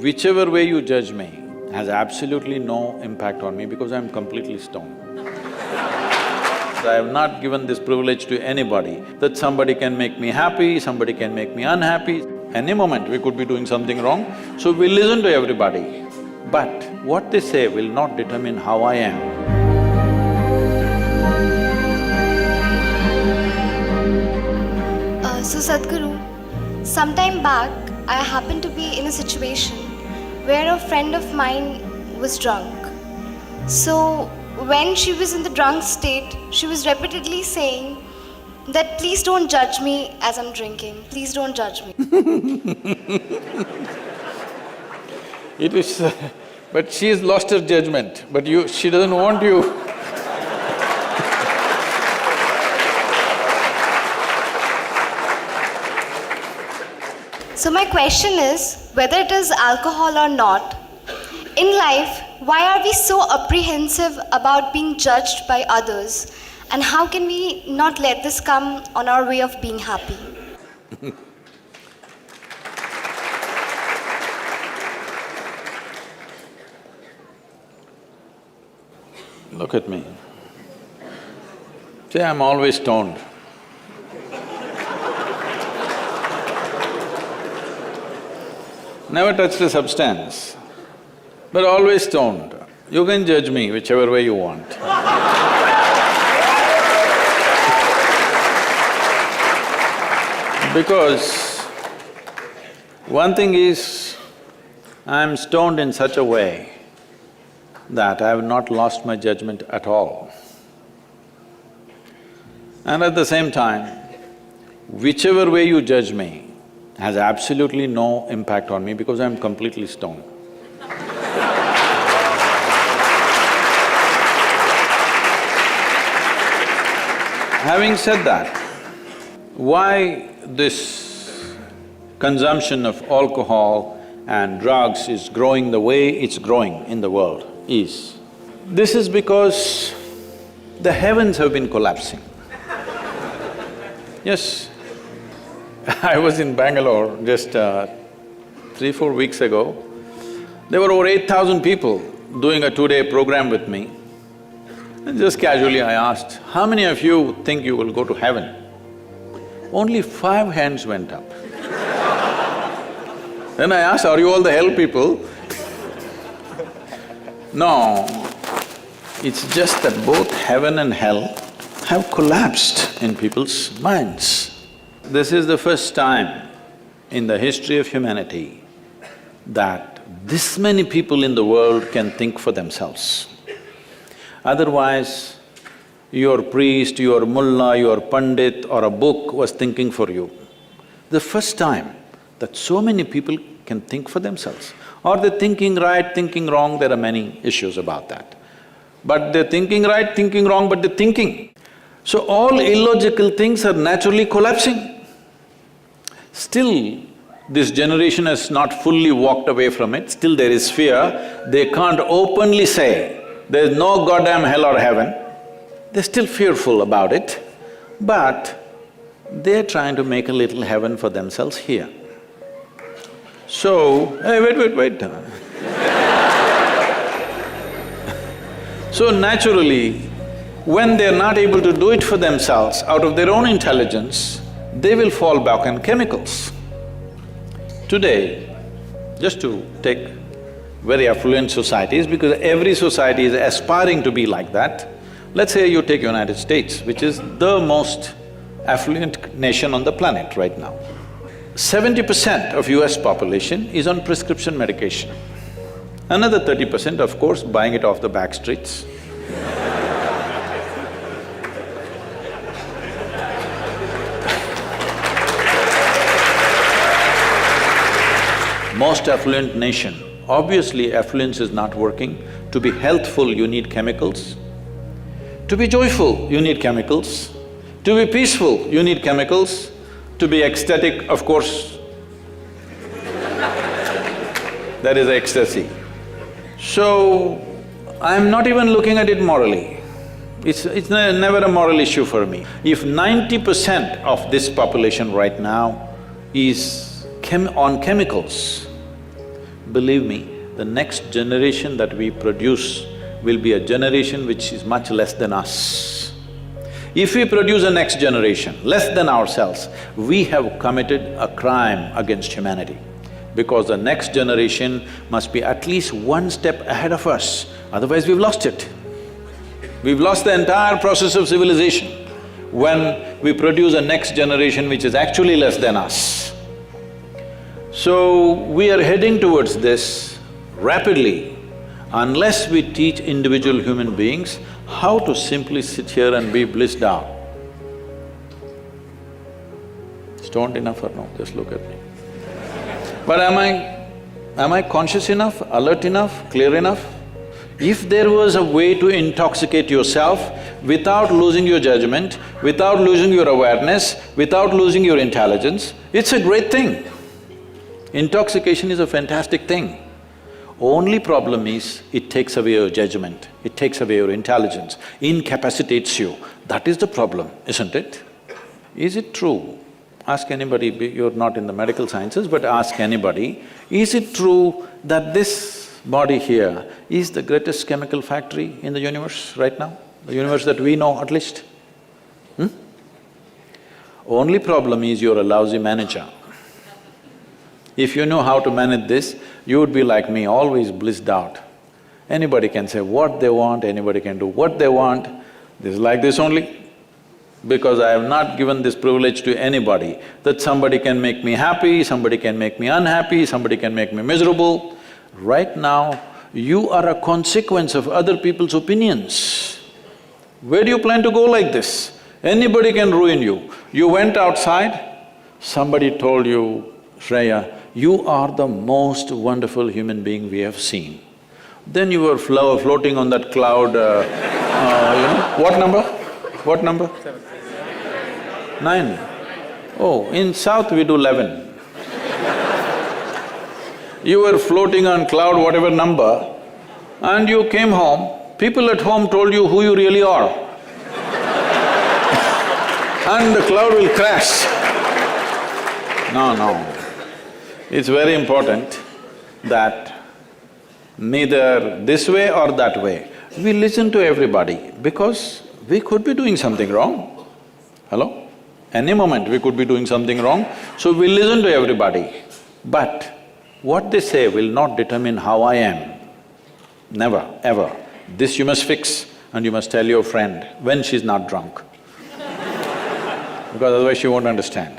Whichever way you judge me has absolutely no impact on me because I'm completely stoned. So I have not given this privilege to anybody that somebody can make me happy, somebody can make me unhappy. Any moment we could be doing something wrong, so we listen to everybody. But what they say will not determine how I am. So Sadhguru, sometime back I happened to be in a situation where a friend of mine was drunk. So when she was in the drunk state, she was repeatedly saying that please don't judge me as I'm drinking, please don't judge me. It is… but she has lost her judgment, but she doesn't want you. So my question is, whether it is alcohol or not, in life, why are we so apprehensive about being judged by others? And how can we not let this come on our way of being happy? Look at me. See, I'm always stoned. Never touched a substance, but always stoned. You can judge me whichever way you want. Because one thing is, I'm stoned in such a way that I have not lost my judgment at all. And at the same time, whichever way you judge me has absolutely no impact on me because I'm completely stoned. Having said that, why this consumption of alcohol and drugs is growing the way it's growing in the world is, this is because the heavens have been collapsing. Yes, I was in Bangalore just 3-4 weeks ago. There were over 8,000 people doing a 2-day program with me. And just casually I asked, how many of you think you will go to heaven? Only 5 hands went up. Then I asked, are you all the hell people? No, it's just that both heaven and hell have collapsed in people's minds. This is the first time in the history of humanity that this many people in the world can think for themselves. Otherwise, your priest, your mullah, your pandit or a book was thinking for you. The first time that so many people can think for themselves. Are they thinking right, thinking wrong? There are many issues about that. But they're thinking right, thinking wrong, but they're thinking. So all illogical things are naturally collapsing. Still, this generation has not fully walked away from it, still there is fear. They can't openly say, there's no goddamn hell or heaven. They're still fearful about it, but they're trying to make a little heaven for themselves here. So, hey, wait. So naturally, when they're not able to do it for themselves out of their own intelligence, they will fall back on chemicals. Today, just to take very affluent societies, because every society is aspiring to be like that, let's say you take United States, which is the most affluent nation on the planet right now. 70% of US population is on prescription medication. Another 30%, of course, buying it off the back streets. Most affluent nation, obviously affluence is not working. To be healthful, you need chemicals. To be joyful, you need chemicals. To be peaceful, you need chemicals. To be ecstatic, of course, that is ecstasy. So, I'm not even looking at it morally. It's never a moral issue for me. If 90% of this population right now is on chemicals, believe me, the next generation that we produce will be a generation which is much less than us. If we produce a next generation less than ourselves, we have committed a crime against humanity, because the next generation must be at least one step ahead of us, otherwise we've lost it. We've lost the entire process of civilization when we produce a next generation which is actually less than us. So, we are heading towards this rapidly. Unless we teach individual human beings how to simply sit here and be blissed out. Stoned enough or no? Just look at me. But am I conscious enough, alert enough, clear enough? If there was a way to intoxicate yourself without losing your judgment, without losing your awareness, without losing your intelligence, it's a great thing. Intoxication is a fantastic thing. Only problem is, it takes away your judgment, it takes away your intelligence, incapacitates you. That is the problem, isn't it? Is it true? Ask anybody, you're not in the medical sciences, but ask anybody, is it true that this body here is the greatest chemical factory in the universe right now? The universe that we know at least? Only problem is you're a lousy manager. If you know how to manage this, you would be like me, always blissed out. Anybody can say what they want, anybody can do what they want. This is like this only. Because I have not given this privilege to anybody, that somebody can make me happy, somebody can make me unhappy, somebody can make me miserable. Right now, you are a consequence of other people's opinions. Where do you plan to go like this? Anybody can ruin you. You went outside, somebody told you, Shreya, you are the most wonderful human being we have seen. Then you were floating on that cloud, what number? What number? 9. Oh, in South we do 11. You were floating on cloud whatever number, and you came home, people at home told you who you really are. And the cloud will crash. No. It's very important that neither this way or that way, we listen to everybody because we could be doing something wrong. Hello? Any moment we could be doing something wrong, so we listen to everybody. But what they say will not determine how I am. Never, ever. This you must fix and you must tell your friend when she's not drunk. Because otherwise she won't understand.